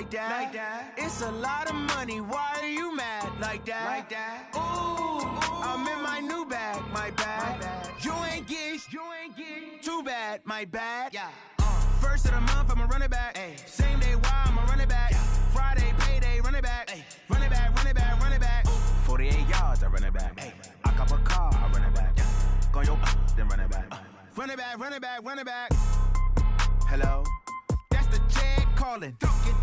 like that. It's a lot of money, why are you mad like that? Ooh, I'm in my new bag, my bad. You ain't get too bad, my bad. First of the month, I'ma run it back. Same day, why I'ma run it back. Friday, payday, run it back. Run it back, run it back, run it back. 48 yards, I run it back. I cop a car, I run it back. Go your then run it back. Run it back, run it back, run it back. Hello? That's the jag calling.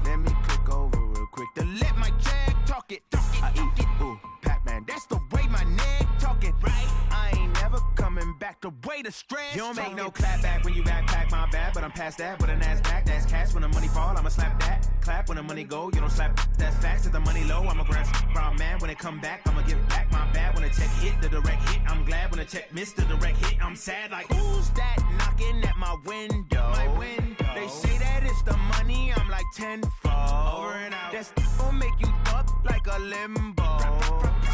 Let me click over real quick to let my jag talk it. I eat it, ooh, Pac-Man. That's the way my neck talking. Right? I ain't never coming back the way the stress. You don't make no clap back when you backpack, my bad. But I'm past that with a NASDAQ. That's cash when the money fall, I'ma slap that. Clap when the money go, you don't slap. That's facts. If the money low, I'ma grab brown man. When it come back, I'ma give back my bad. When the check hit, the direct hit. I'm glad when the check missed the direct hit. I'm sad like, who's that knocking at my window? My window. They say that it's the money, I'm like tenfold. Over and out. That's gon' make you up like a limbo.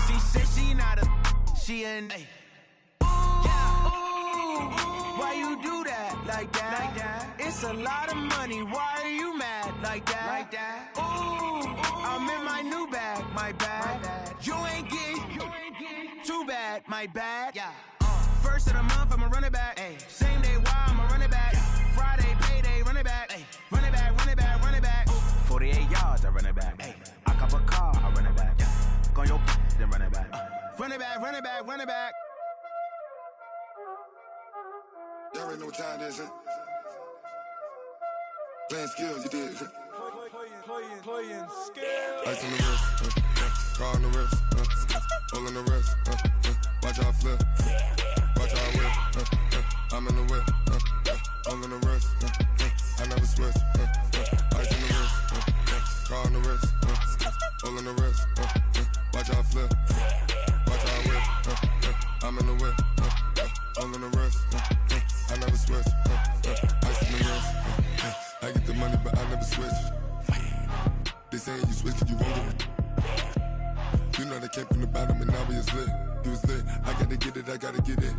She said she not a, she an. Ooh, why you do that like that? It's a lot of money, why are you mad like that? Ooh, I'm in my new bag, my bad. You ain't get too bad, my bad. First of the month, I'ma run it back. Same day, why I'ma run it back. Friday, payday, run it back. Run it back, run it back, run it back. 48 yards, I run it back. I cop a car, I run it back. Go your then run it back. Run it back, run it back, run it back. Y'all already know what time it is, huh? Playing skills, you did. Playing skills. Ice on the wrist, car on the wrist, hole in the wrist, watch how I flip, watch how I whip, I'm in the whip, hole in the wrist, I never switch, ice on the wrist, car on the wrist, hole in the wrist, watch how I flip, watch how I whip, I'm in the whip, hole in the wrist, I never switch, ice on the wrist, I get the money but I never switch. They saying you switch cause you won't do it. You know they came from the bottom and now we is lit. You was lit, I gotta get it, I gotta get it.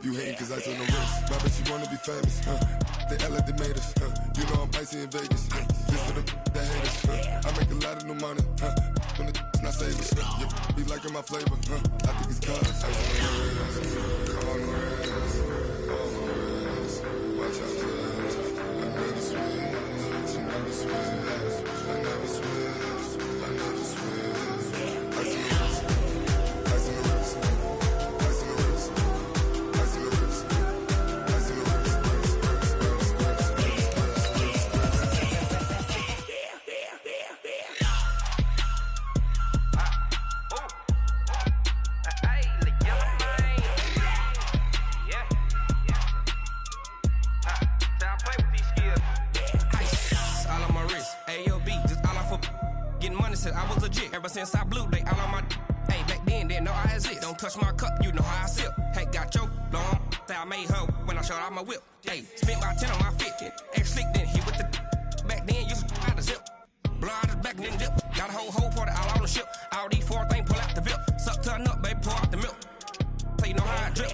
You hating cause ice on the wrist. My bitch, you wanna be famous, They act like they made us, You know I'm icy in Vegas, This for the that hate us, I make a lot of new money, When the not savers, Yeah, be liking my flavor, I think it's cause ice on the wrist, on the wrist, on the wrist. Watch out, please. I never switch, you never switch. I never switch, I never switch. Ice in the wrist, ice in the wrist, ice in the wrist, ice in the wrist, ice in the wrist, Said I was legit ever since I blew they all on my hey back then didn't know I exist. Don't touch my cup, you know how I sip. Hey, got choked long that I made her when I showed out my whip. Hey, spent about 10 on my fit. Ex slick then hit with the back then used to out the zip. Blow out his back and then dip. Got a whole party all on the ship. All these four things pull out the VIP. Suck to a nut, baby, pour out the milk. So you know how I drip.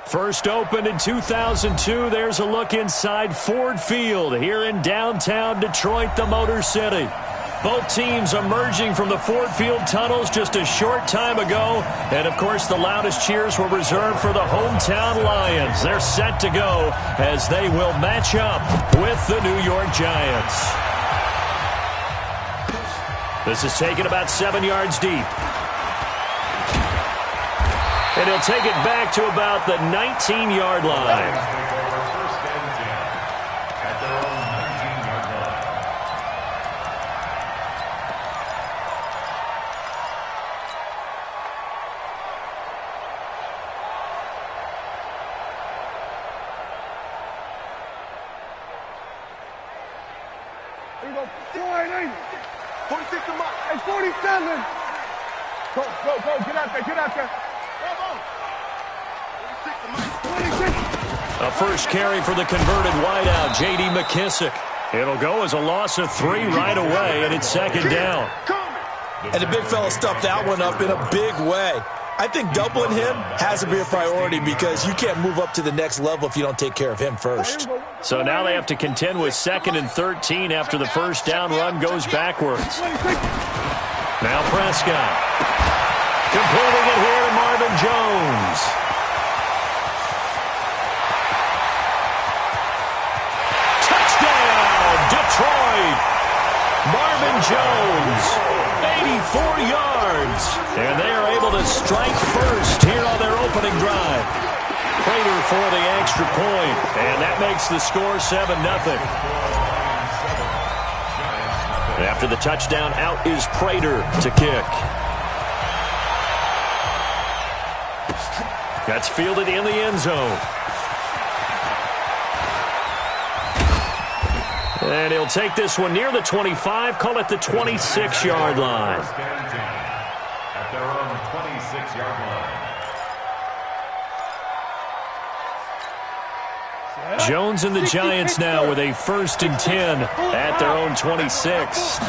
First opened in 2002, there's a look inside Ford Field here in downtown Detroit, the Motor City. Both teams emerging from the Ford Field tunnels just a short time ago. And, of course, the loudest cheers were reserved for the hometown Lions. They're set to go as they will match up with the New York Giants. This is taken about 7 yards deep. And he'll take it back to about the 19-yard line. Here we go. 46 to mark. Hey, 47. Go. Get out there. A first carry for the converted wideout, J.D. McKissick. It'll go as a loss of 3 right away, and it's second down. And the big fella stuffed that one up in a big way. I think doubling him has to be a priority because you can't move up to the next level if you don't take care of him first. So now they have to contend with 2nd and 13 after the first down run goes backwards. Now Prescott. Completing it here to Marvin Jones. Touchdown, Detroit. Marvin Jones, 84 yards. And they are able to strike first here on their opening drive. Prater for the extra point, and that makes the score 7-0. After the touchdown, out is Prater to kick. That's fielded in the end zone. And he'll take this one near the 25, call it the 26-yard line. At their own 26-yard line. Jones and the Giants now with a 1st and 10 at their own 26.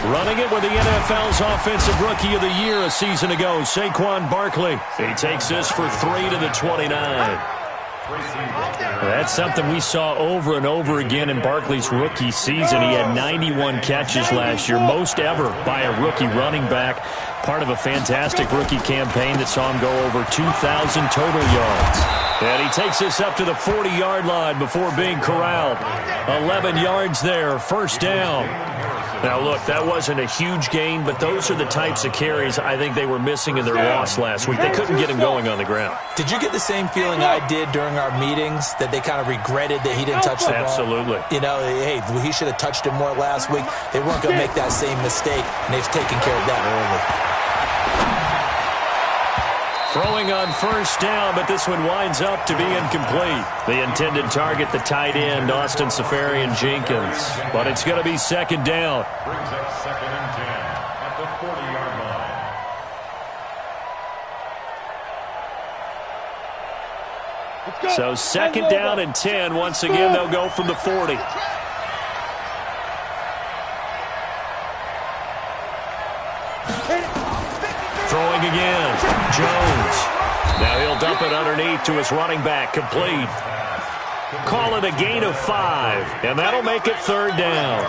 Running it with the NFL's Offensive Rookie of the Year a season ago, Saquon Barkley. He takes this for 3 to the 29. That's something we saw over and over again in Barkley's rookie season. He had 91 catches last year, most ever by a rookie running back. Part of a fantastic rookie campaign that saw him go over 2,000 total yards. And he takes this up to the 40-yard line before being corralled. 11 yards there, first down. Now, look, that wasn't a huge gain, but those are the types of carries I think they were missing in their loss last week. They couldn't get him going on the ground. Did you get the same feeling I did during our meetings, that they kind of regretted that he didn't touch the ball? Absolutely. You know, hey, he should have touched it more last week. They weren't going to make that same mistake, and they've taken care of that early. Throwing on first down, but this one winds up to be incomplete. The intended target, the tight end, Austin Safarian-Jenkins. But it's going to be second down. Brings up 2nd and 10 at the 40-yard line. So second down and 10. Once again, they'll go from the 40. Throwing again. Jones. Now he'll dump it underneath to his running back. Complete. Call it a gain of 5, and that'll make it third down.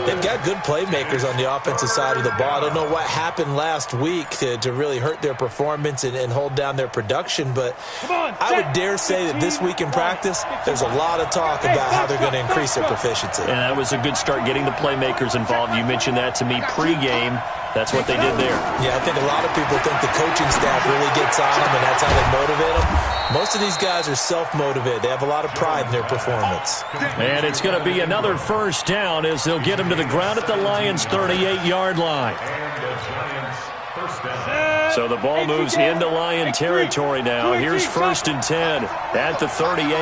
They've got good playmakers on the offensive side of the ball. I don't know what happened last week to really hurt their performance and hold down their production, but I would dare say that this week in practice, there's a lot of talk about how they're going to increase their proficiency. And that was a good start, getting the playmakers involved. You mentioned that to me pregame. That's what they did there. Yeah, I think a lot of people think the coaching staff really gets on them, and that's how they motivate them. Most of these guys are self-motivated. They have a lot of pride in their performance. And it's going to be another first down as they'll get him to the ground at the Lions' 38-yard line. So the ball moves into Lion territory now. Here's 1st and 10 at the 38.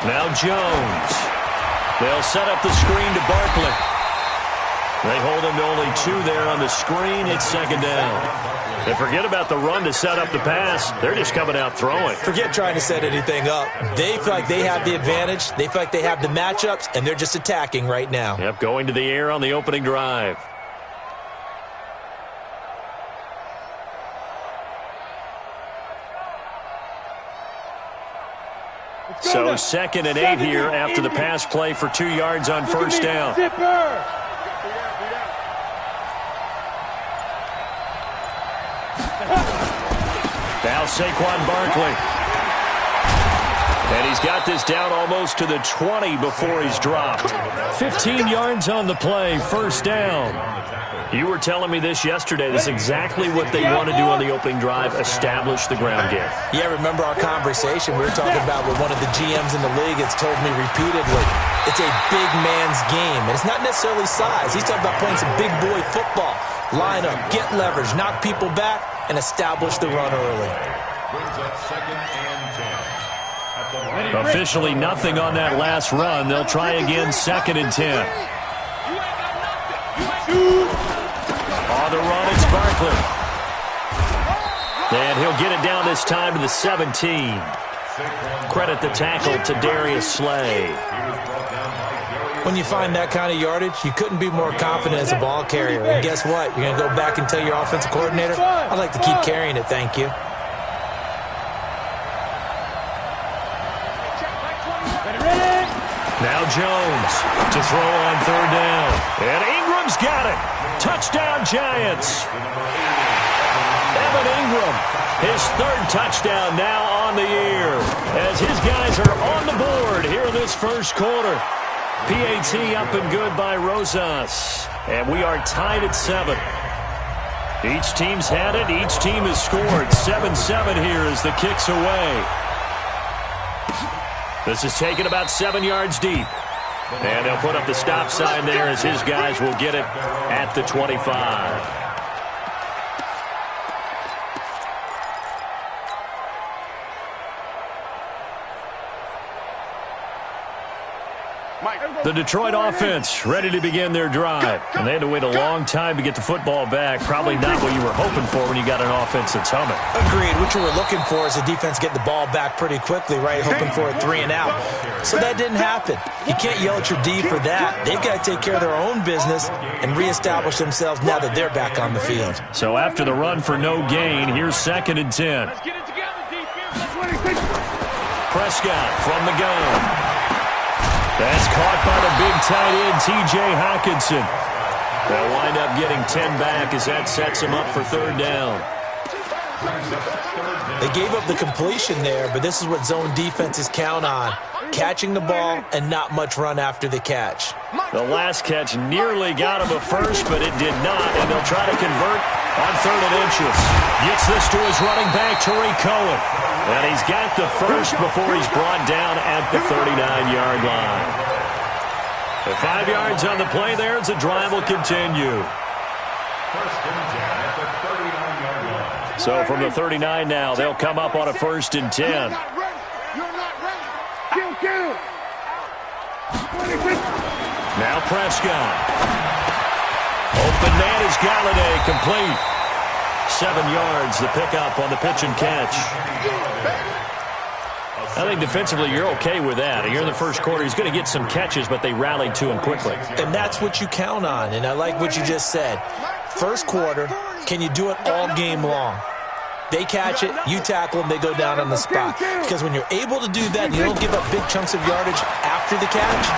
Now Jones. They'll set up the screen to Barkley. They hold him to only 2 there on the screen. It's second down. And forget about the run to set up the pass. They're just coming out throwing. Forget trying to set anything up. They feel like they have the advantage. They feel like they have the matchups, and they're just attacking right now. Yep, going to the air on the opening drive. So 2nd and 8 here after the pass play for 2 yards on first down. Now Saquon Barkley. And he's got this down almost to the 20 before he's dropped. 15 yards on the play, first down. You were telling me this yesterday. This is exactly what they want to do on the opening drive, establish the ground game. Yeah, remember our conversation? We were talking about what one of the GMs in the league has told me repeatedly. It's a big man's game, and it's not necessarily size. He's talking about playing some big boy football. Line up, get leverage, knock people back, and establish the run early. Brings up 2nd and 10. Officially nothing on that last run. They'll try again, 2nd and 10. On the run, it's Barkley. And he'll get it down this time to the 17. Credit the tackle to Darius Slay. When you find that kind of yardage, you couldn't be more confident as a ball carrier. And guess what? You're going to go back and tell your offensive coordinator, I'd like to keep carrying it, thank you. Now Jones to throw on 3rd down. And Ingram's got it. Touchdown, Giants. Evan Ingram, his 3rd touchdown now on the year, as his guys are on the board here in this first quarter. PAT up and good by Rosas. And we are tied at 7. Each team's had it. Each team has scored. 7-7 here as the kick's away. This is taken about 7 yards deep. And they'll put up the stop sign there as his guys will get it at the 25. The Detroit offense ready to begin their drive. And they had to wait a long time to get the football back. Probably not what you were hoping for when you got an offense that's humming. Agreed. What you were looking for is the defense get the ball back pretty quickly, right? Hoping for a 3 and out. So that didn't happen. You can't yell at your D for that. They've got to take care of their own business and reestablish themselves now that they're back on the field. So after the run for no gain, here's 2nd and 10. Prescott from the gun. That's caught by the big tight end, T.J. Hockenson. They'll wind up getting 10 back as that sets them up for 3rd down. They gave up the completion there, but this is what zone defenses count on. Catching the ball and not much run after the catch. The last catch nearly got him a first, but it did not, and they'll try to convert on 3rd and inches. Gets this to his running back, Tariq Cohen. And he's got the first before he's brought down at the 39-yard line. The 5 yards on the play there as the drive will continue. 1st and 10 at the 39-yard line. So from the 39 now, they'll come up on a 1st and 10. You're not ready. Kill. Now Prescott. Open man is Galladay, complete. 7 yards, the pickup on the pitch and catch. I think defensively you're okay with that. You're in the first quarter. He's going to get some catches, but they rallied to him quickly. And that's what you count on, and I like what you just said. First quarter, can you do it all game long? They catch it, you tackle them, they go down on the spot. Because when you're able to do that and you don't give up big chunks of yardage after the catch,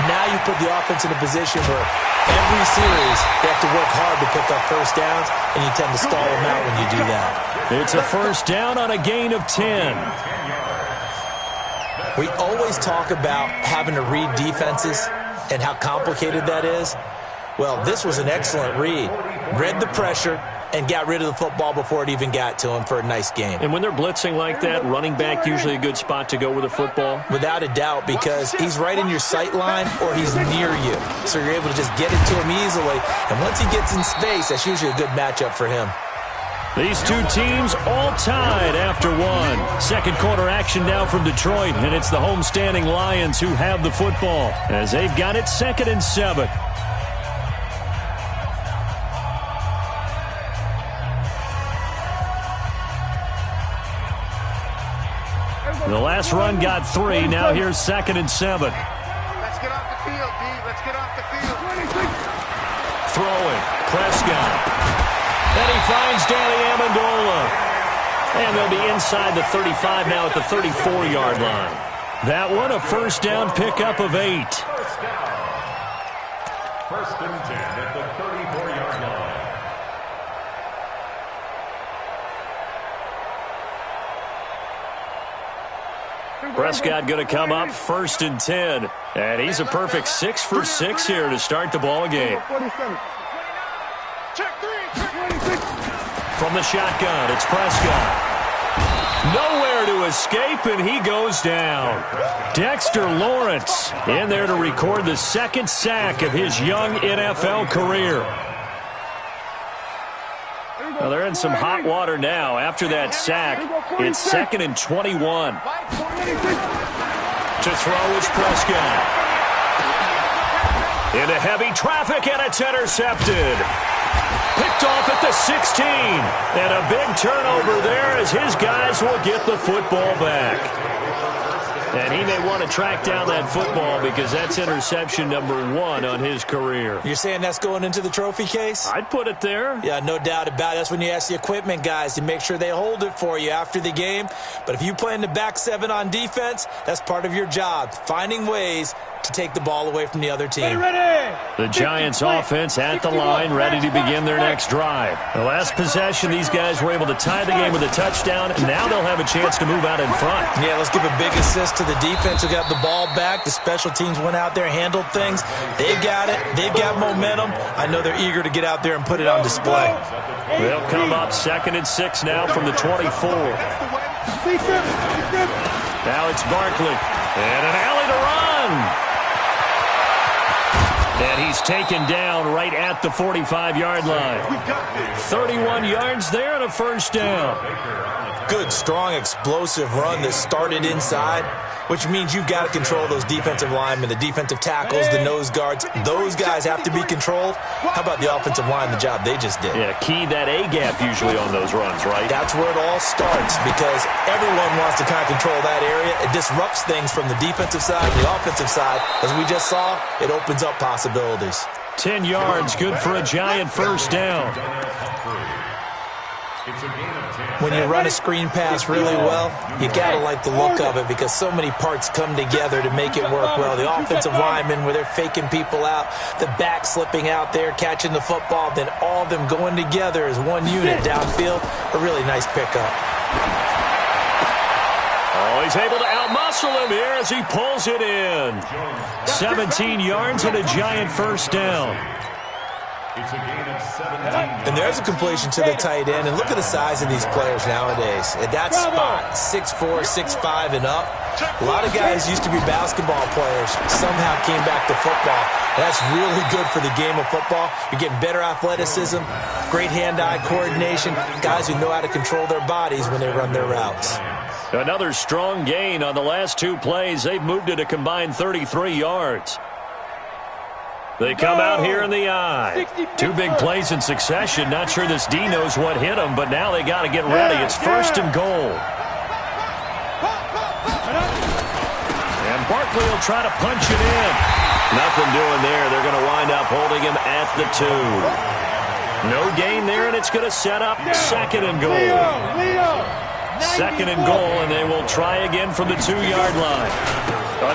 now you put the offense in a position where every series they have to work hard to pick up first downs, and you tend to stall them out when you do that. It's a first down on a gain of 10. We always talk about having to read defenses and how complicated that is. Well, this was an excellent read. Read the pressure and got rid of the football before it even got to him for a nice game. And when they're blitzing like that, running back usually a good spot to go with the football? Without a doubt, because he's right in your sight line or he's near you. So you're able to just get it to him easily. And once he gets in space, that's usually a good matchup for him. These two teams all tied after one. Second quarter action now from Detroit, and it's the homestanding Lions who have the football as they've got it 2nd and 7. The last run got 3. Now here's 2nd and 7. Let's get off the field, D. Let's get off the field. Throwing. Prescott. And he finds Danny Amendola. And they'll be inside the 35 now at the 34-yard line. That one, a first down pickup of 8. First down. 1st and 10 at the 34-yard line. Prescott going to come up 1st and 10. And he's a perfect 6 for 6 here to start the ball game. From the shotgun, it's Prescott. Nowhere to escape, and he goes down. Dexter Lawrence in there to record the 2nd sack of his young NFL career. Well, they're in some hot water now. After that sack, it's 2nd and 21. To throw is Prescott. Into heavy traffic, and it's intercepted. Picked off at the 16. And a big turnover there as his guys will get the football back. And he may want to track down that football because that's interception number 1 on his career. You're saying that's going into the trophy case? I'd put it there. Yeah, no doubt about it. That's when you ask the equipment guys to make sure they hold it for you after the game. But if you play in the back 7 on defense, that's part of your job, finding ways to take the ball away from the other team. The Giants offense at the line, ready to begin their next drive. The last possession, these guys were able to tie the game with a touchdown, and now they'll have a chance to move out in front. Yeah, let's give a big assist to the defense who got the ball back. The special teams went out there, handled things. They've got it. They've got momentum. I know they're eager to get out there and put it on display. They'll come up 2nd and 6 now from the 24. Now it's Barkley. And an alley to run. And he's taken down right at the 45-yard line. 31 yards there and a 1st down. Good, strong, explosive run that started inside, which means you've got to control those defensive linemen, the defensive tackles, the nose guards. Those guys have to be controlled. How about the offensive line, the job they just did? Yeah, key that A-gap usually on those runs, right? That's where it all starts because everyone wants to kind of control that area. It disrupts things from the defensive side, the offensive side. As we just saw, it opens up possibilities. 10 yards, good for a Giant 1st down. When you run a screen pass really well, you got to like the look of it because so many parts come together to make it work well. The offensive linemen, where they're faking people out, the back slipping out there, catching the football, then all of them going together as one unit downfield. A really nice pickup. Oh, he's able to outmuscle him here as he pulls it in. 17 yards and a Giant 1st down. It's a gain of 17. And there's a completion to the tight end. And look at the size of these players nowadays. At that spot, 6'4", 6'5", and up. A lot of guys used to be basketball players, somehow came back to football. And that's really good for the game of football. You're getting better athleticism, great hand-eye coordination, guys who know how to control their bodies when they run their routes. Another strong gain on the last 2 plays. They've moved it a combined 33 yards. They come out here in the eye. 2 big plays in succession. Not sure this D knows what hit them, but now they got to get ready. It's 1st and goal. And Barkley will try to punch it in. Nothing doing there. They're going to wind up holding him at the 2. No gain there, and it's going to set up 2nd and goal. 2nd and goal, and they will try again from the 2-yard line.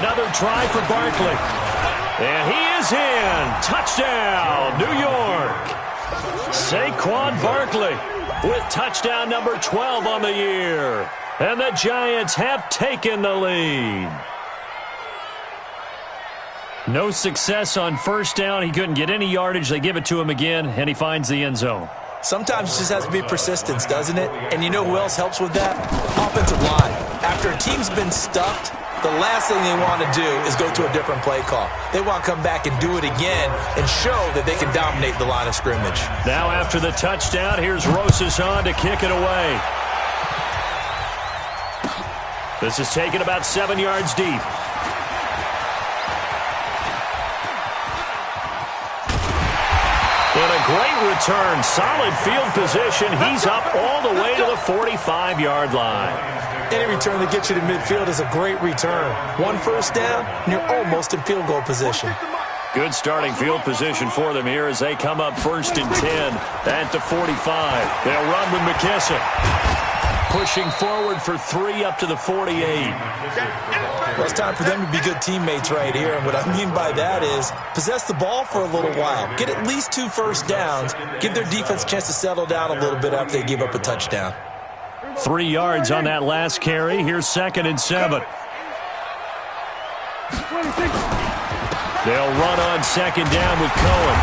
Another try for Barkley. And he is in. Touchdown, New York. Saquon Barkley with touchdown number 12 on the year. And the Giants have taken the lead. No success on 1st down. He couldn't get any yardage. They give it to him again, and he finds the end zone. Sometimes it just has to be persistence, doesn't it? And you know who else helps with that? Offensive line. After a team's been stuffed, the last thing they want to do is go to a different play call. They want to come back and do it again and show that they can dominate the line of scrimmage. Now after the touchdown, here's Rosas on to kick it away. This is taken about 7 yards deep. And a great return. Solid field position. He's up all the way to the 45-yard line. Any return that gets you to midfield is a great return. 1 1st down, and you're almost in field goal position. Good starting field position for them here as they come up 1st and 10 at the 45. They'll run with McKissick. Pushing forward for 3 up to the 48. Well, it's time for them to be good teammates right here. And what I mean by that is possess the ball for a little while. Get at least 2 first downs. Give their defense a chance to settle down a little bit after they give up a touchdown. 3 yards on that last carry. Here's 2nd and 7. They'll run on second down with Cohen.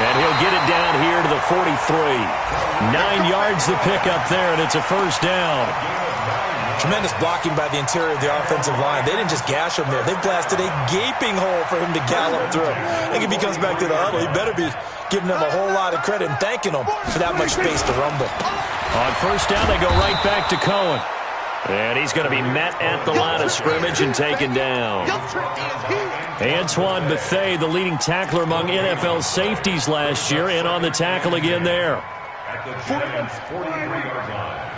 And he'll get it down here to the 43. 9 yards to pick up there, and it's a first down. Tremendous blocking by the interior of the offensive line. They didn't just gash him there. They blasted a gaping hole for him to gallop through. I think if he comes back to the huddle, he better be giving them a whole lot of credit and thanking them for that much space to rumble. On first down, they go right back to Cohen. And he's going to be met at the line of scrimmage and taken down. Antoine Bethea, the leading tackler among NFL safeties last year, and on the tackle again there. At the Giants' 43-yard line.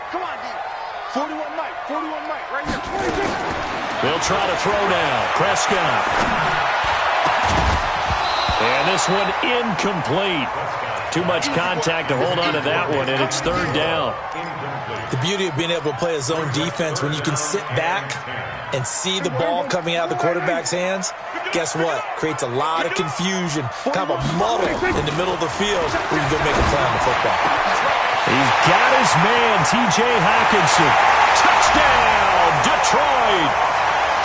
Come on, D. 41 Mike, right here. They'll try to throw now. Prescott. And this one incomplete. Too much contact to hold on to that one, and it's third down. The beauty of being able to play a zone defense when you can sit back and see the ball coming out of the quarterback's hands, guess what? Creates a lot of confusion, kind of a muddle in the middle of the field where you can go make a play on the football. He's got his man, T.J. Hockenson. Touchdown, Detroit.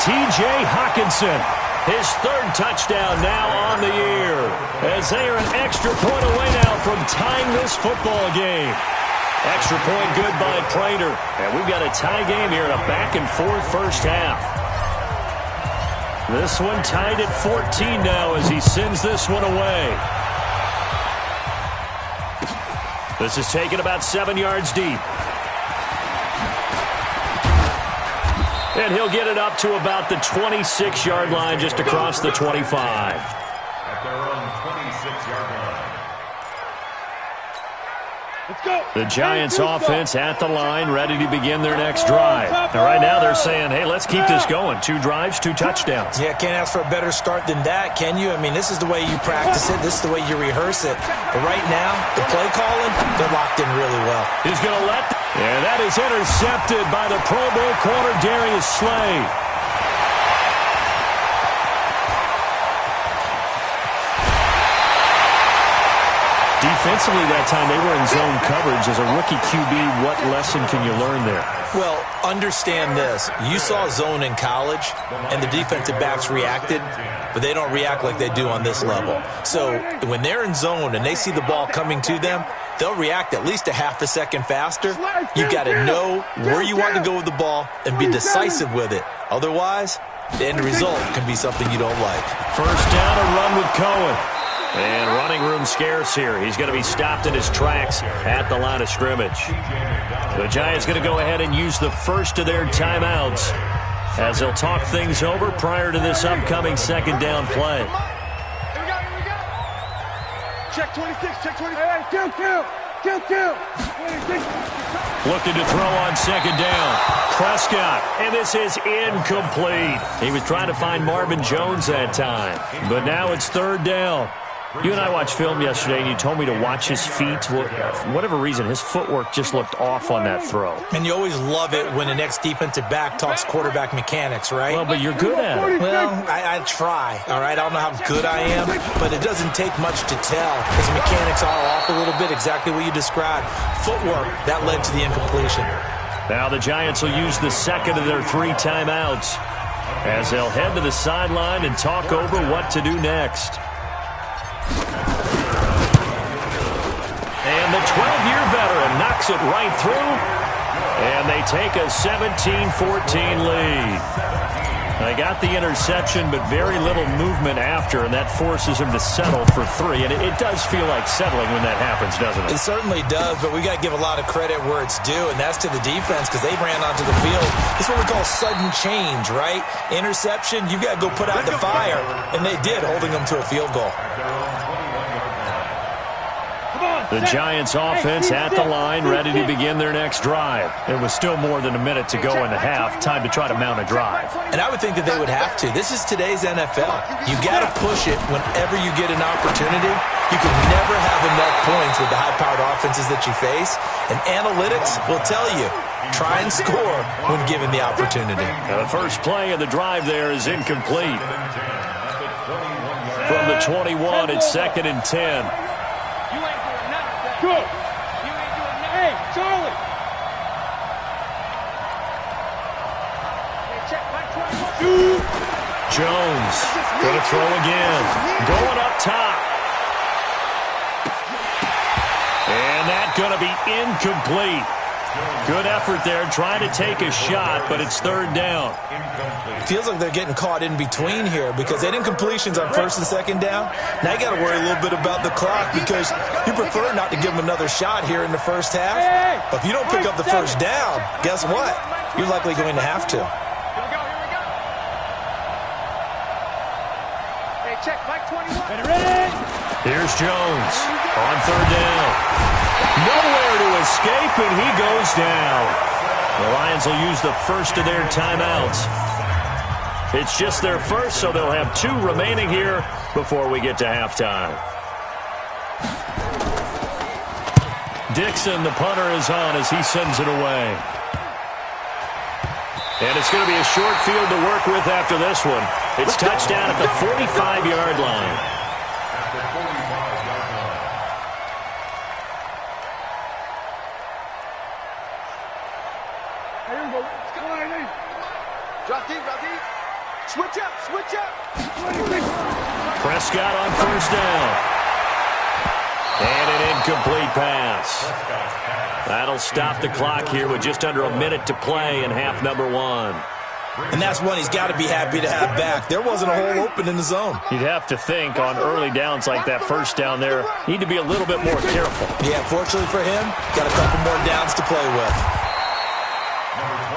T.J. Hockenson, his third touchdown now on the year, as they are an extra point away now from tying this football game. Extra point good by Prater. And we've got a tie game here in a back-and-forth first half. This one tied at 14 now as he sends this one away. This is taken about 7 yards deep. And he'll get it up to about the 26-yard line, just across the 25. At their own 26-yard line. The Giants offense at the line, ready to begin their next drive. And right now they're saying, hey, let's keep this going. 2 drives, 2 touchdowns. Yeah, can't ask for a better start than that, can you? I mean, this is the way you practice it. This is the way you rehearse it. But right now, the play calling, they're locked in really well. He's going to let... And that is intercepted by the Pro Bowl corner, Darius Slay. Defensively that time, they were in zone coverage. As a rookie QB, what lesson can you learn there? Well, understand this. You saw zone in college, and the defensive backs reacted, but they don't react like they do on this level. So when they're in zone and they see the ball coming to them, they'll react at least a half a second faster. You've got to know where you want to go with the ball and be decisive with it. Otherwise, the end result can be something you don't like. First down, a run with Cohen. And running room scarce here. He's going to be stopped in his tracks at the line of scrimmage. The Giants going to go ahead and use the first of their timeouts as they'll talk things over prior to this upcoming second down play. Here we go. Check 26, check 26. Hey, kill. 26. Looking to throw on second down. Prescott, and this is incomplete. He was trying to find Marvin Jones that time, but now it's third down. You and I watched film yesterday, and you told me to watch his feet. For whatever reason, his footwork just looked off on that throw. And you always love it when the next defensive back talks quarterback mechanics, right? Well, but you're good at it. Well, I try, all right? I don't know how good I am, but it doesn't take much to tell. His mechanics are off a little bit, exactly what you described. Footwork, that led to the incompletion. Now the Giants will use the second of their 3 timeouts as they'll head to the sideline and talk over what to do next. And the 12-year veteran knocks it right through, and they take a 17-14 lead. They got the interception, but very little movement after, and that forces him to settle for 3. And it does feel like settling when that happens, doesn't it? It certainly does, but we got to give a lot of credit where it's due, and that's to the defense because they ran onto the field. It's what we call sudden change, right? Interception, you've got to go put out the fire, and they did, holding them to a field goal. The Giants offense at the line, ready to begin their next drive. It was still more than a minute to go in the half. Time to try to mount a drive. And I would think that they would have to. This is today's NFL. You got to push it whenever you get an opportunity. You can never have enough points with the high-powered offenses that you face. And analytics will tell you, try and score when given the opportunity. The first play of the drive there is incomplete. From the 21, it's 2nd and 10. Good. You ain't doing nothing. Hey, Charlie. Hey, check my 21. Jones going to throw again. Going up top. And that's going to be incomplete. Good effort there, trying to take a shot, but it's third down. Feels like they're getting caught in between here because they did incompletions on first and second down. Now you got to worry a little bit about the clock because you prefer not to give them another shot here in the first half. But if you don't pick up the first down, guess what? You're likely going to have to. Hey, check, Mike 21. Here's Jones on third down. Nowhere to escape, and he goes down. The Lions will use the first of their timeouts. It's just their first, so they'll have 2 remaining here before we get to halftime. Dixon, the punter, is on as he sends it away. And it's going to be a short field to work with after this one. It's touchdown at the 45-yard line. Switch up, switch up. Prescott on first down. And an incomplete pass. That'll stop the clock here with just under a minute to play in half number 1. And that's one he's got to be happy to have back. There wasn't a hole open in the zone. You'd have to think on early downs like that first down there, need to be a little bit more careful. Yeah, fortunately for him, got a couple more downs to play with.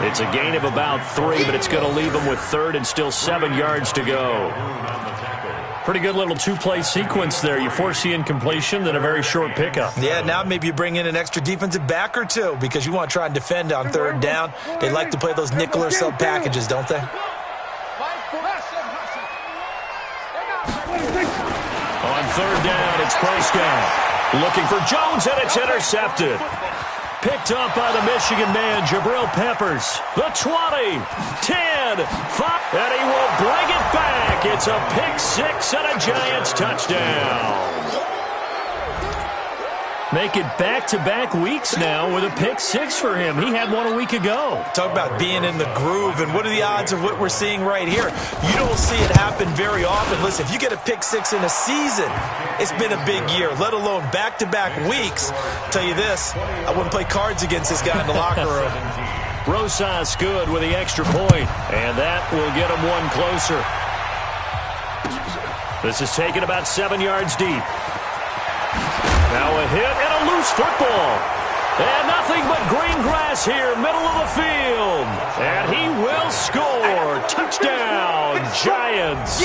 It's a gain of about 3, but it's going to leave them with third and still 7 yards to go. Pretty good little 2-play sequence there. You force the incompletion, then a very short pickup. Yeah, now maybe you bring in an extra defensive back or 2 because you want to try and defend on third down. They like to play those nickel or sub packages, don't they? On third down, it's Prescott. Looking for Jones, and it's intercepted. Picked up by the Michigan man, Jabril Peppers. The 20, 10, 5, and he will bring it back. It's a pick 6 and a Giants touchdown. Make it back-to-back weeks now with a pick 6 for him. He had one a week ago. Talk about being in the groove, and what are the odds of what we're seeing right here? You don't see it happen very often. Listen, if you get a pick 6 in a season, it's been a big year, let alone back-to-back weeks. Tell you this, I wouldn't play cards against this guy in the locker room. Rosas good with the extra point, and that will get him one closer. This is taken about 7 yards deep. Now a hit and a loose football. And nothing but green grass here, middle of the field. And he will score. Touchdown, Giants.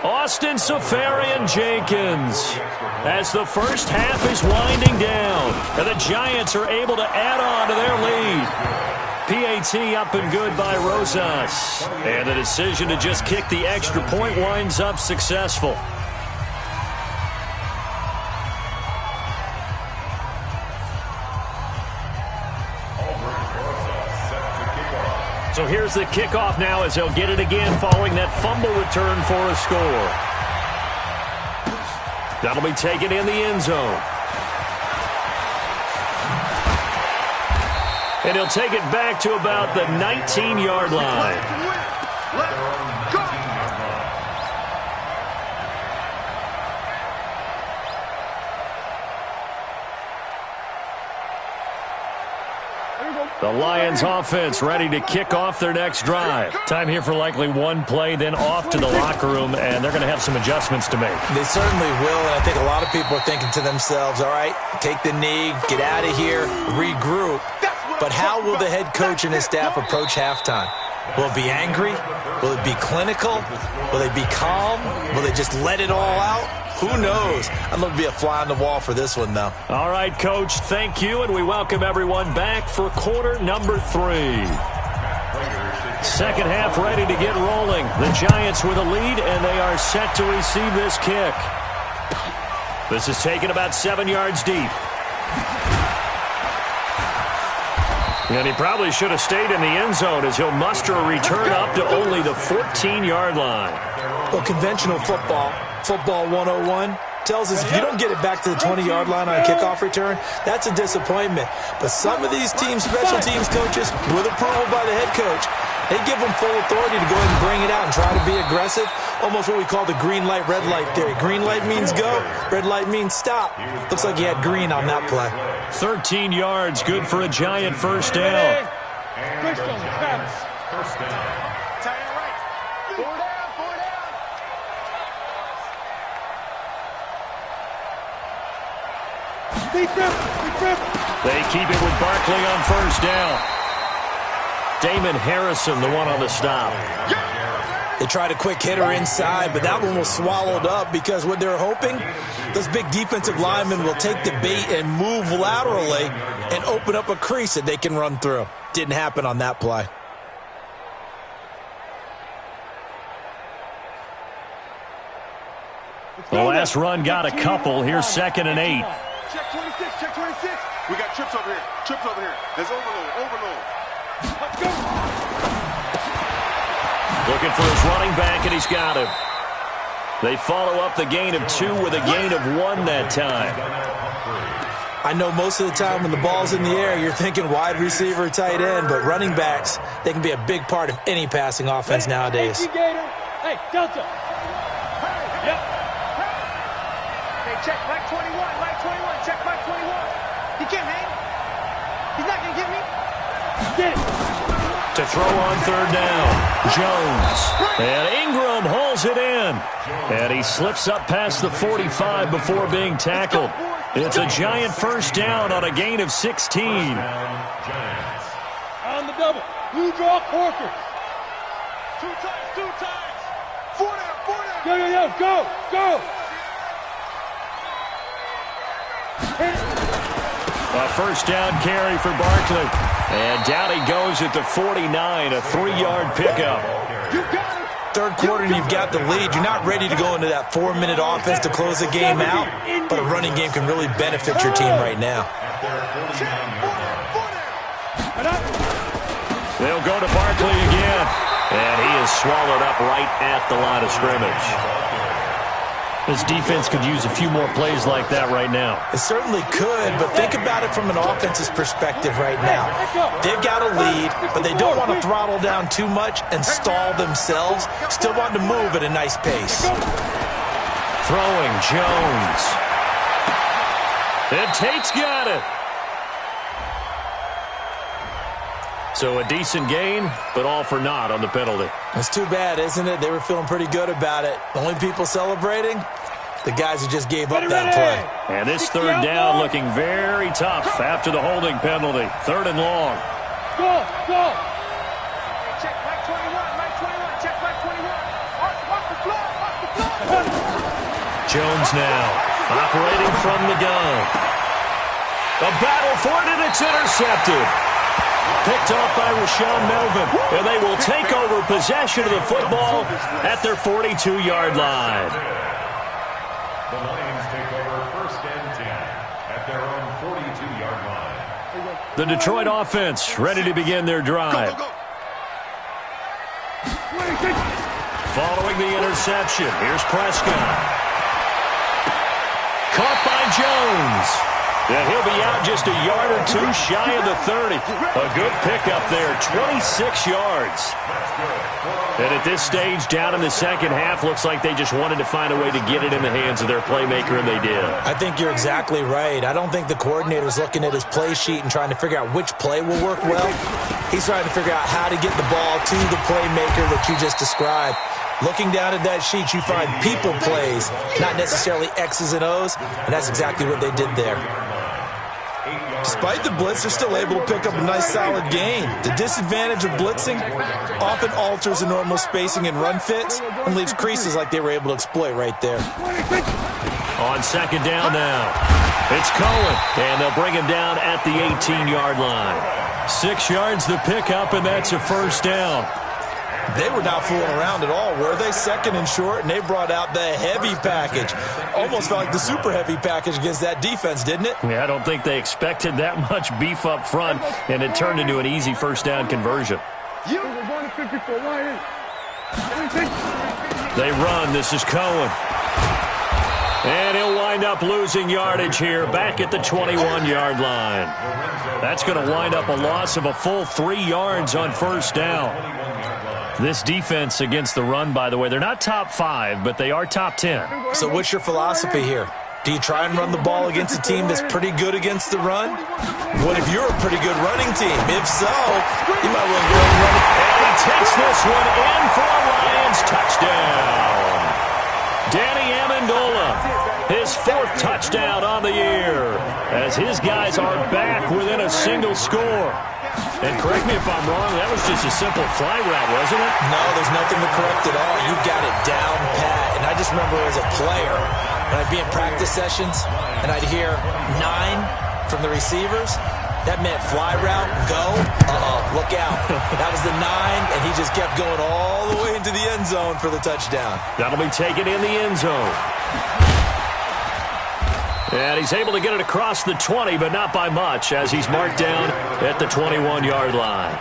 Austin Seferian-Jenkins. As the first half is winding down, and the Giants are able to add on to their lead. PAT up and good by Rosas. And the decision to just kick the extra point winds up successful. So here's the kickoff now as they'll get it again following that fumble return for a score. That'll be taken in the end zone. And he'll take it back to about the 19-yard line. The Lions offense ready to kick off their next drive. Time here for likely one play, then off to the locker room, and they're going to have some adjustments to make. They certainly will, and I think a lot of people are thinking to themselves, all right, take the knee, get out of here, regroup. But how will the head coach and his staff approach halftime? Will it be angry? Will it be clinical? Will they be calm? Will they just let it all out? Who knows? I'm going to be a fly on the wall for this one, though. All right, Coach, thank you, and we welcome everyone back for quarter number 3. Second half ready to get rolling. The Giants with a lead, and they are set to receive this kick. This is taken about 7 yards deep. And he probably should have stayed in the end zone as he'll muster a return up to only the 14-yard line. Well, conventional football 101, tells us if you don't get it back to the 20-yard line on a kickoff return, that's a disappointment. But some of these teams, special teams coaches, with approval by the head coach, They give them full authority to go ahead and bring it out and try to be aggressive. Almost what we call the green light, red light theory. Green light means go, red light means stop. Looks like he had green on that play. 13 yards, good for a Giant first down. And the Giants first down. They keep it with Barkley on first down. Damon Harrison, the one on the stop. They tried a quick hitter inside, but that one was swallowed up because what they're hoping, those big defensive linemen will take the bait and move laterally and open up a crease that they can run through. Didn't happen on that play. The last run got a couple. Here's 2nd and 8. Check 26, check 26. We got trips over here. Trips over here. There's overload. Let's go. Looking for his running back, and he's got him. They follow up the gain of 2 with a gain of 1 that time. I know most of the time when the ball's in the air, you're thinking wide receiver, tight end, but running backs, they can be a big part of any passing offense nowadays. Hey, Delta. Yep. Hey, check Mike 21. Mike 21. Check Mike 21. He can't hang. He's not going to get me. Get it. To throw on 3rd down, Jones. And Ingram hauls it in. And he slips up past the 45 before being tackled. It's a Giant first down on a gain of 16. On the double. Blue draw Corker. 2 times. 4 down. Yo. Go. A first down carry for Barkley. And down he goes at the 49, a 3-yard pickup. Third quarter and you've got the lead. You're not ready to go into that 4-minute offense to close the game out, but a running game can really benefit your team right now. They'll go to Barkley again, and he is swallowed up right at the line of scrimmage. This defense could use a few more plays like that right now. It certainly could, but think about it from an offense's perspective right now. They've got a lead, but they don't want to throttle down too much and stall themselves. Still want to move at a nice pace. Throwing Jones. And Tate's got it. So a decent gain, but all for naught on the penalty. It's too bad, isn't it? They were feeling pretty good about it. The only people celebrating, the guys who just gave up that play. And this 3rd down looking very tough after the holding penalty. 3rd and long. Go. Check Mike 21. Check Mike 21. Off the floor. Jones now operating from the gun. A battle for it, and it's intercepted. Picked off by Rashawn Melvin, and they will take over possession of the football at their 42-yard line. The Lions take over 1st and 10 at their own 42-yard line. The Detroit offense ready to begin their drive. Following the interception, here's Prescott. Caught by Jones. And he'll be out just a yard or 2 shy of the 30. A good pickup there, 26 yards. And at this stage, down in the second half, looks like they just wanted to find a way to get it in the hands of their playmaker, and they did. I think you're exactly right. I don't think the coordinator's looking at his play sheet and trying to figure out which play will work well. He's trying to figure out how to get the ball to the playmaker that you just described. Looking down at that sheet, you find people plays, not necessarily X's and O's, and that's exactly what they did there. Despite the blitz, they're still able to pick up a nice solid gain. The disadvantage of blitzing often alters the normal spacing and run fits and leaves creases like they were able to exploit right there. On 2nd down now, it's Cohen, and they'll bring him down at the 18-yard line. 6 yards the pickup, and that's a first down. They were not fooling around at all, were they? 2nd and short, and they brought out the heavy package. Almost felt like the super heavy package against that defense, didn't it? Yeah, I don't think they expected that much beef up front, and it turned into an easy first down conversion. They run. This is Cohen. And he'll wind up losing yardage here back at the 21-yard line. That's going to wind up a loss of a full 3 yards on first down. This defense against the run, by the way, they're not top 5, but they are top 10. So what's your philosophy here? Do you try and run the ball against a team that's pretty good against the run? What if you're a pretty good running team? If so, you might want to go and run it. And he takes this one in for a Lions touchdown. Danny Amendola, his 4th touchdown on the year, as his guys are back within a single score. And correct me if I'm wrong, that was just a simple fly route, wasn't it? No, there's nothing to correct at all. You got it down pat. And I just remember as a player, when I'd be in practice sessions and I'd hear 9 from the receivers, that meant fly route, go, look out. That was the 9, and he just kept going all the way into the end zone for the touchdown. That'll be taken in the end zone. And he's able to get it across the 20, but not by much, as he's marked down at the 21-yard line.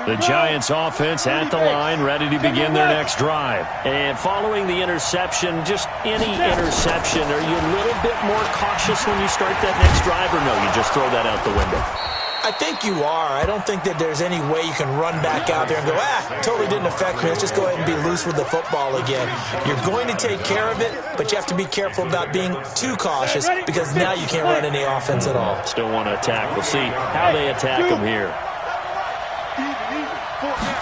The Giants offense at the line, ready to begin their next drive. And following the interception, just any interception, are you a little bit more cautious when you start that next drive, or no, you just throw that out the window? I think you are. I don't think that there's any way you can run back out there and go, totally didn't affect me. Let's just go ahead and be loose with the football again. You're going to take care of it, but you have to be careful about being too cautious because now you can't run any offense at all. Still want to attack. We'll see how they attack him here.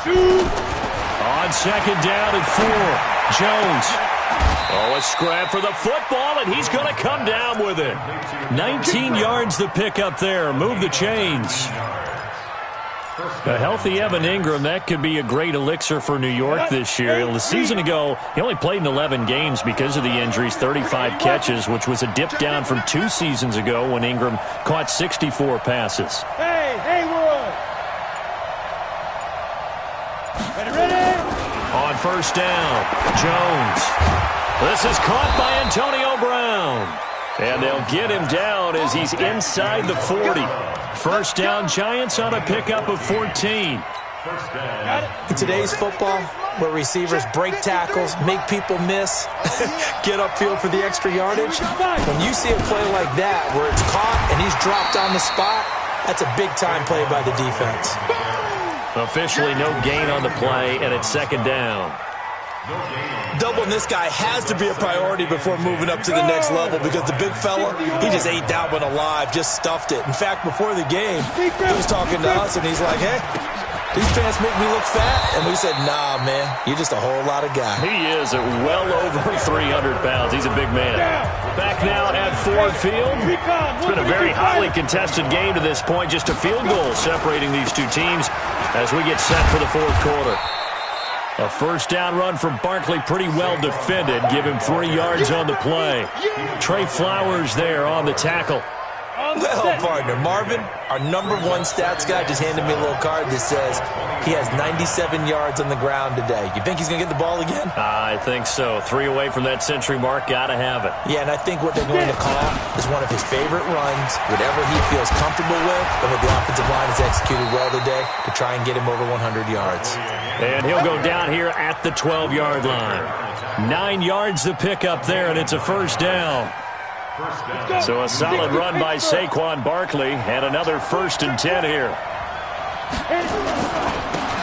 On second down and 4, Jones. Oh, a scrap for the football, and he's going to come down with it. 19 yards to pick up there. Move the chains. A healthy Evan Ingram, that could be a great elixir for New York this year. The season ago, he only played in 11 games because of the injuries, 35 catches, which was a dip down from 2 seasons ago when Ingram caught 64 passes. Hey, Haywood! Ready? On first down, Jones. This is caught by Antonio Brown. And they'll get him down as he's inside the 40. First down, Giants on a pickup of 14. In today's football, where receivers break tackles, make people miss, get upfield for the extra yardage, when you see a play like that where it's caught and he's dropped on the spot, that's a big-time play by the defense. Officially no gain on the play, and it's second down. Doubling this guy has to be a priority before moving up to the next level because the big fella, he just ate that one alive, just stuffed it. In fact, before the game, he was talking to us, and he's like, hey, these pants make me look fat. And we said, nah, man, you're just a whole lot of guy. He is at well over 300 pounds. He's a big man. Back now at Ford Field. It's been a very highly contested game to this point. Just a field goal separating these two teams as we get set for the fourth quarter. A first down run from Barkley, pretty well defended. Give him 3 yards on the play. Trey Flowers there on the tackle. Well, partner, Marvin, our number 1 stats guy, just handed me a little card that says he has 97 yards on the ground today. You think he's going to get the ball again? I think so. 3 away from that century mark. Got to have it. Yeah, and I think what they're going to call is one of his favorite runs, whatever he feels comfortable with, and what the offensive line has executed well today to try and get him over 100 yards. And he'll go down here at the 12-yard line. 9 yards to pick up there, and it's a first down. So a solid run by Saquon Barkley, and another 1st and 10 here.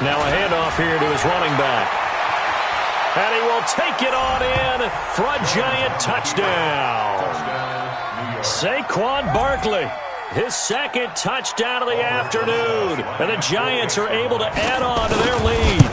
Now a handoff here to his running back. And he will take it on in for a Giant touchdown. Saquon Barkley, his 2nd touchdown of the afternoon. And the Giants are able to add on to their lead.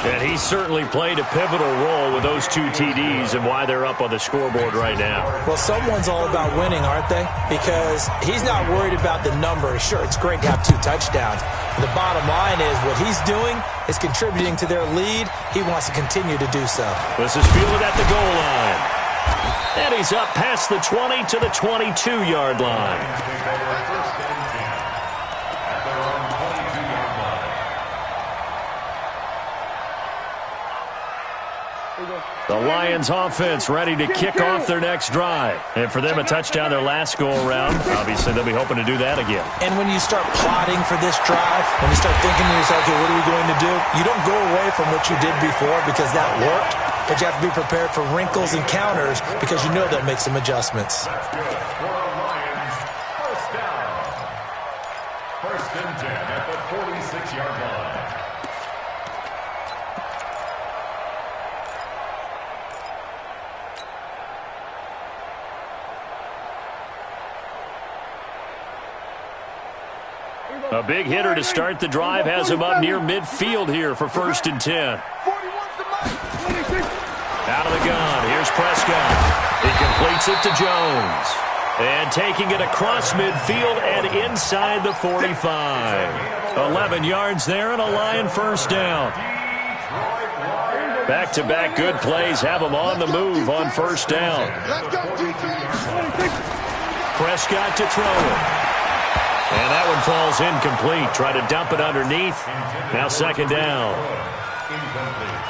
And he certainly played a pivotal role with those 2 TDs and why they're up on the scoreboard right now. Well, someone's all about winning, aren't they? Because he's not worried about the numbers. Sure, it's great to have 2 touchdowns. The bottom line is what he's doing is contributing to their lead. He wants to continue to do so. This is fielded at the goal line. And he's up past the 20 to the 22-yard line. The Lions offense ready to kick off their next drive. And for them, a touchdown their last go-around. Obviously, they'll be hoping to do that again. And when you start plotting for this drive, when you start thinking to yourself, okay, what are we going to do? You don't go away from what you did before because that worked. But you have to be prepared for wrinkles and counters because you know they'll make some adjustments. A big hitter to start the drive has him up near midfield here for 1st and 10. Out of the gun, here's Prescott. He completes it to Jones. And taking it across midfield and inside the 45. 11 yards there and a Lion 1st down. Back-to-back good plays have him on the move on 1st down. Prescott to throw it. And that one falls incomplete. Try to dump it underneath. Now 2nd down.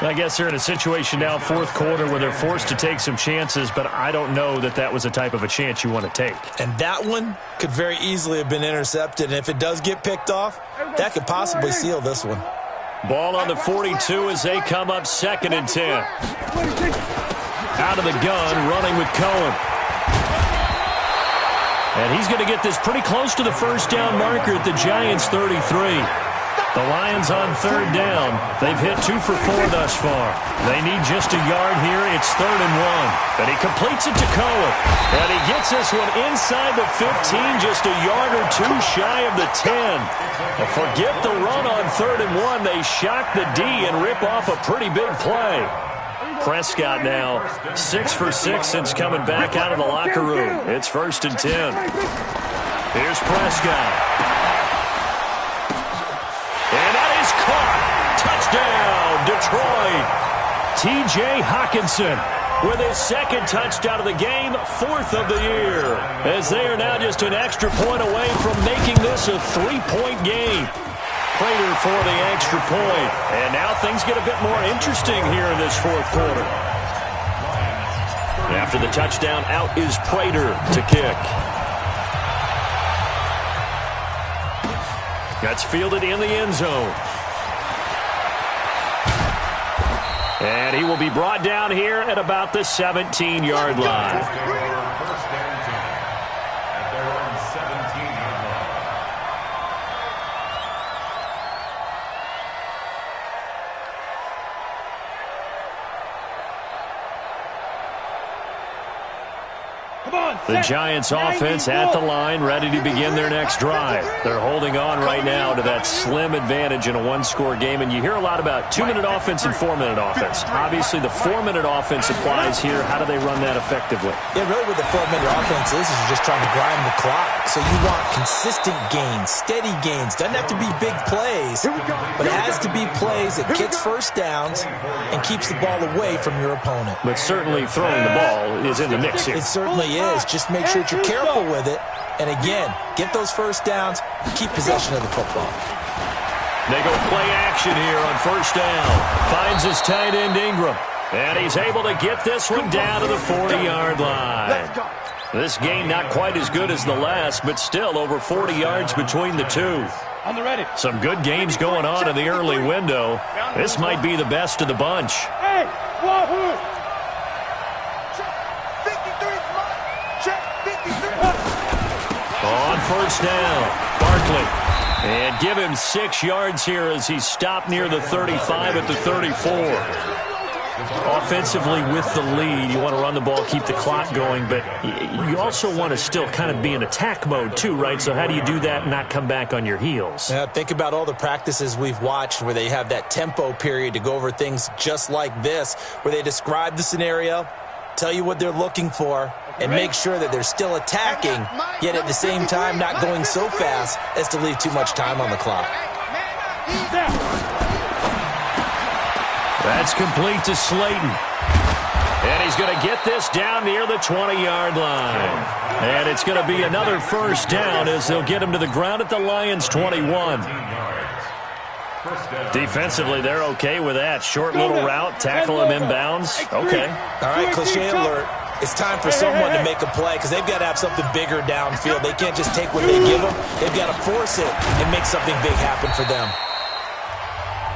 I guess they're in a situation now, 4th quarter, where they're forced to take some chances, but I don't know that that was the type of a chance you want to take. And that one could very easily have been intercepted, and if it does get picked off, that could possibly seal this one. Ball on the 42 as they come up 2nd and 10. Out of the gun, running with Cohen. And he's going to get this pretty close to the 1st down marker at the Giants' 33. The Lions on 3rd down. They've hit 2 for 4 thus far. They need just a yard here. It's 3rd and 1. And he completes it to Cohen. And he gets this one inside the 15, just a yard or 2 shy of the 10. Well, forget the run on 3rd and 1. They shock the D and rip off a pretty big play. Prescott now 6 for 6 since coming back out of the locker room. It's 1st and 10. Here's Prescott. And that is caught. Touchdown, Detroit. T.J. Hockenson with his 2nd touchdown of the game, 4th of the year. As they are now just an extra point away from making this a 3-point game. Prater for the extra point. And now things get a bit more interesting here in this 4th quarter. After the touchdown, out is Prater to kick. That's fielded in the end zone. And he will be brought down here at about the 17-yard line. First and 10 at their own 17-yard line. The Giants offense at the line, ready to begin their next drive. They're holding on right now to that slim advantage in a 1-score game. And you hear a lot about 2-minute offense and 4-minute offense. Obviously, the 4-minute offense applies here. How do they run that effectively? Yeah, really what the 4-minute offense is just trying to grind the clock. So you want consistent gains, steady gains. Doesn't have to be big plays, but it has to be plays that gets 1st downs and keeps the ball away from your opponent. But certainly throwing the ball is in the mix here. It certainly is. Just make sure that you're careful with it. And again, get those 1st downs, keep possession of the football. They go play action here on 1st down. Finds his tight end Ingram. And he's able to get this one down to the 40-yard line. This game not quite as good as the last, but still over 40 yards between the two. Some good games going on in the early window. This might be the best of the bunch. Hey, Wahoo! On 1st down, Barkley. And give him 6 yards here as he's stopped near the 35 at the 34. Offensively with the lead, you want to run the ball, keep the clock going, but you also want to still kind of be in attack mode too, right? So how do you do that and not come back on your heels? Yeah, think about all the practices we've watched where they have that tempo period to go over things just like this, where they describe the scenario, tell you what they're looking for, and make sure that they're still attacking, yet at the same time not going so fast as to leave too much time on the clock. That's complete to Slayton. And he's going to get this down near the 20-yard line. And it's going to be another 1st down as they'll get him to the ground at the Lions' 21. Defensively, they're okay with that. Short little route, tackle him inbounds. Okay. All right, cliche alert. It's time for someone to make a play because they've got to have something bigger downfield. They can't just take what they give them. They've got to force it and make something big happen for them.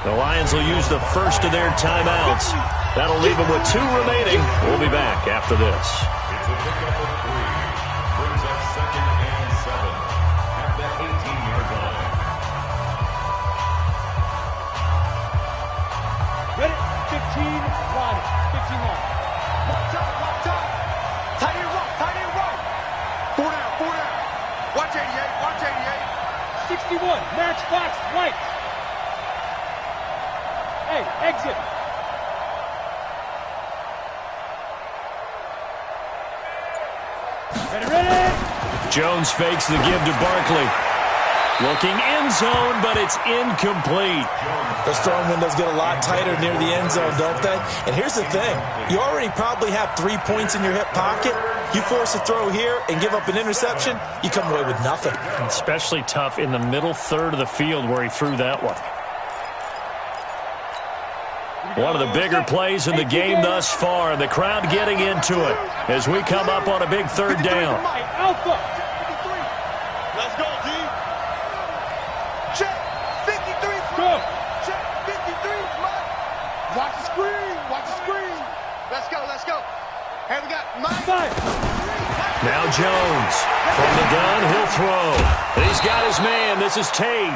The Lions will use the first of their timeouts. That'll leave them with 2 remaining. We'll be back after this. It's a pickup of 3. Brings up 2nd and 7 at the 18-yard line. Ready? 15 line. 15 line. Watch out. Tight end right. 4 down. Watch 88. 61, matchbox lights. Hey, exit. Ready. Jones fakes the give to Barkley. Looking end zone, but it's incomplete. Those throwing windows get a lot tighter near the end zone, don't they? And here's the thing. You already probably have 3 points in your hip pocket. You force a throw here and give up an interception, you come away with nothing. Especially tough in the middle third of the field where he threw that one. One of the bigger plays in the game thus far, and the crowd getting into it as we come up on a big third down. Alpha. Let's go, D. Check. 53. Go. Check. 53. Watch the screen. Watch the screen. Let's go. Let's go. Hey, we got Mike. Now Jones. From the gun, he'll throw. He's got his man. This is Tate.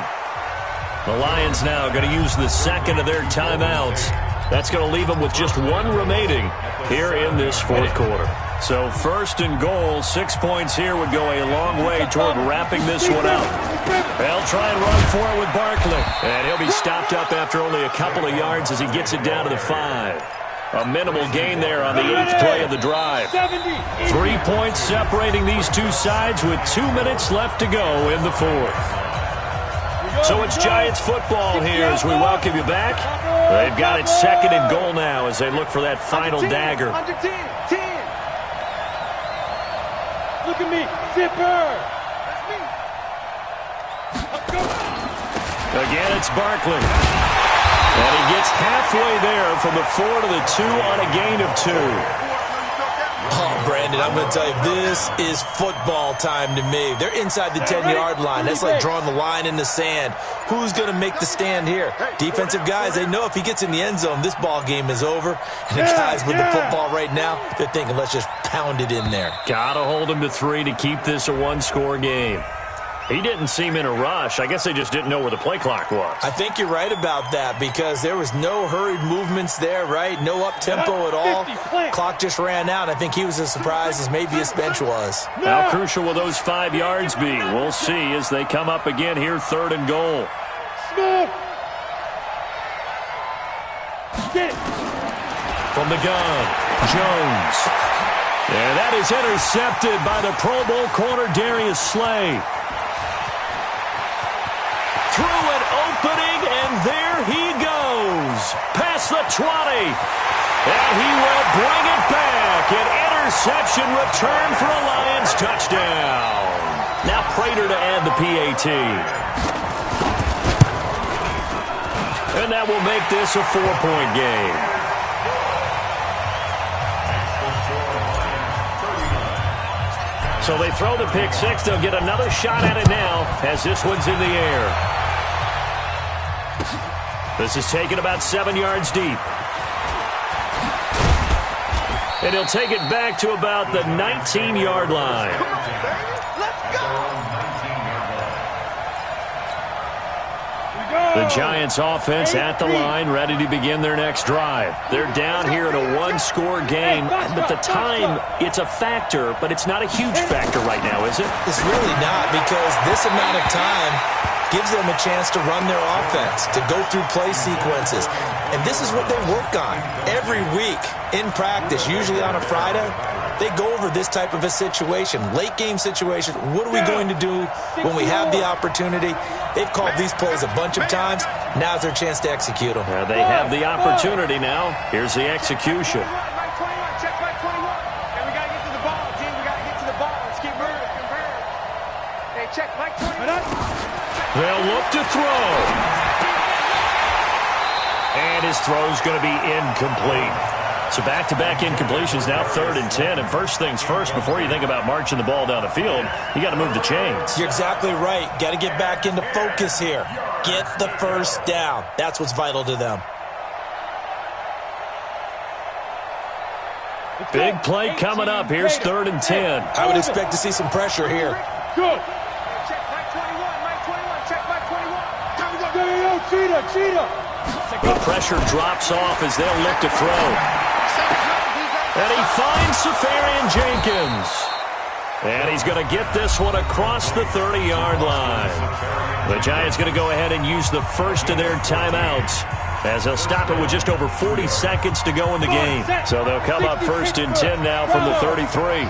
The Lions now going to use the second of their timeouts. That's going to leave them with just one remaining here in this fourth quarter. So first and goal, 6 points here would go a long way toward wrapping this one up. They'll try and run for it with Barkley. And he'll be stopped up after only a couple of yards as he gets it down to the 5. A minimal gain there on the 8th play of the drive. 3 points separating these two sides with 2 minutes left to go in the fourth. So it's Giants football here as we welcome you back. They've got it second and goal now as they look for that final dagger. Under 10. Look at me. Zipper. That's me. Again, it's Barkley. And he gets halfway there from the 4 to the 2 on a gain of 2. Oh, Brandon, I'm going to tell you, this is football time to me. They're inside the 10-yard line. That's like drawing the line in the sand. Who's going to make the stand here? Defensive guys, they know if he gets in the end zone, this ball game is over. And the guys with the football right now, they're thinking, let's just pound it in there. Got to hold him to 3 to keep this a one-score game. He didn't seem in a rush. I guess they just didn't know where the play clock was. I think you're right about that because there was no hurried movements there, right? No up-tempo at all. Clock just ran out. I think he was as surprised as maybe his bench was. How crucial will those 5 yards be? We'll see as they come up again here, third and goal. From the gun, Jones. And that is intercepted by the Pro Bowl corner Darius Slay. Through an opening, and there he goes. Past the 20. And he will bring it back. An interception return for a Lions touchdown. Now Prater to add the PAT. And that will make this a 4-point game. So they throw the pick six. They'll get another shot at it now as this one's in the air. This is taken about 7 yards deep. And he'll take it back to about the 19-yard line. The Giants offense at the line, ready to begin their next drive. They're down here in a one-score game, but the time, it's a factor, but it's not a huge factor right now, is it? It's really not because this amount of time gives them a chance to run their offense, to go through play sequences. And this is what they work on every week in practice, usually on a Friday. They go over this type of a situation, late game situation. What are we going to do when we have the opportunity? They've called these plays a bunch of times. Now's their chance to execute them. They have the opportunity now. Here's the execution. Check back 21. And we got to get to the ball, G. We got to get to the ball. Let's keep moving. Hey, check back 21. They'll look to throw. And his throw's going to be incomplete. So back-to-back incompletions, now 3rd and 10. And first things first, before you think about marching the ball down the field, you got to move the chains. You're exactly right. Got to get back into focus here. Get the first down. That's what's vital to them. Big play coming up. Here's 3rd and 10. I would expect to see some pressure here. Good. Check Mike 21. Mike 21. Check Mike 21. Cheetah. The pressure drops off as they'll look to throw. And he finds Safarian Jenkins. And he's going to get this one across the 30-yard line. The Giants going to go ahead and use the first of their timeouts, as they'll stop it with just over 40 seconds to go in the game. So they'll come up first and 10 now from the 33. Hey,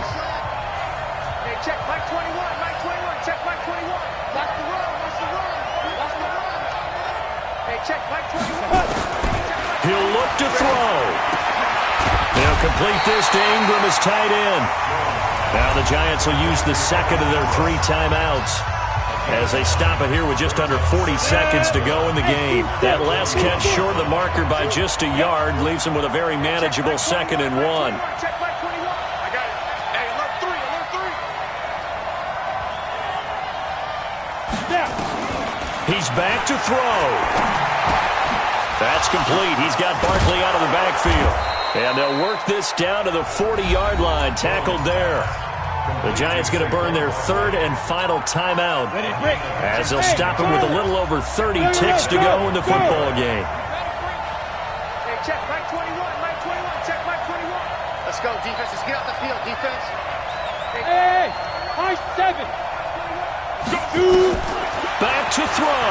check Mike 21, Mike 21, check Mike 21. Watch the run, watch the run, watch the run. Hey, check Mike 21. He'll look to throw. They'll complete this to Ingram as tight end. Now the Giants will use the second of their 3 timeouts, as they stop it here with just under 40 seconds to go in the game. That last catch short of the marker by just a yard leaves them with a very manageable 2nd and 1. Check Mike 21. I got it. Hey, alert 3, alert 3. He's back to throw. That's complete. He's got Barkley out of the backfield. And they'll work this down to the 40-yard line, tackled there. The Giants going to burn their 3rd and final timeout, as they'll stop it with a little over 30 ticks to go in the football game. Hey, check Mike 21, Mike 21, check Mike 21. Let's go, defense. Let's get out the field, defense. Hey, Mike 7. Back to throw.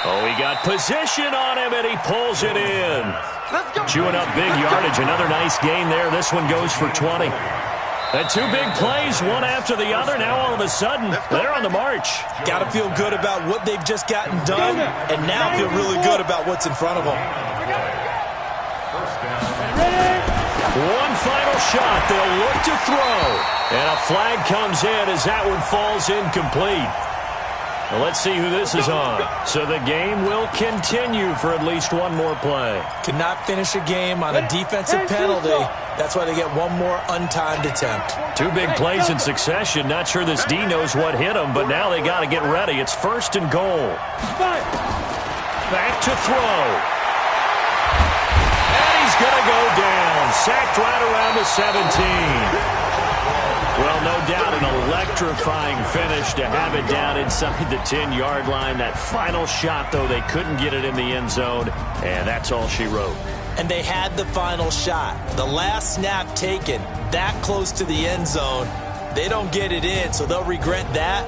Oh, he got position on him, and he pulls it in. Chewing up big yardage. Another nice gain there. This one goes for 20. And 2 big plays, one after the other. Now all of a sudden, they're on the march. Got to feel good about what they've just gotten done, and now feel really good about what's in front of them. One final shot. They'll look to throw. And a flag comes in as that one falls incomplete. Well, let's see who this is on. So the game will continue for at least one more play. Cannot finish a game on a defensive penalty. That's why they get one more untimed attempt. 2 big plays in succession. Not sure this D knows what hit him, but now they got to get ready. It's 1st and goal. Back to throw. And he's going to go down. Sacked right around the 17. Well, no doubt an electrifying finish to have it down inside the 10-yard line. That final shot, though, they couldn't get it in the end zone, and that's all she wrote. And they had the final shot. The last snap taken that close to the end zone. They don't get it in, so they'll regret that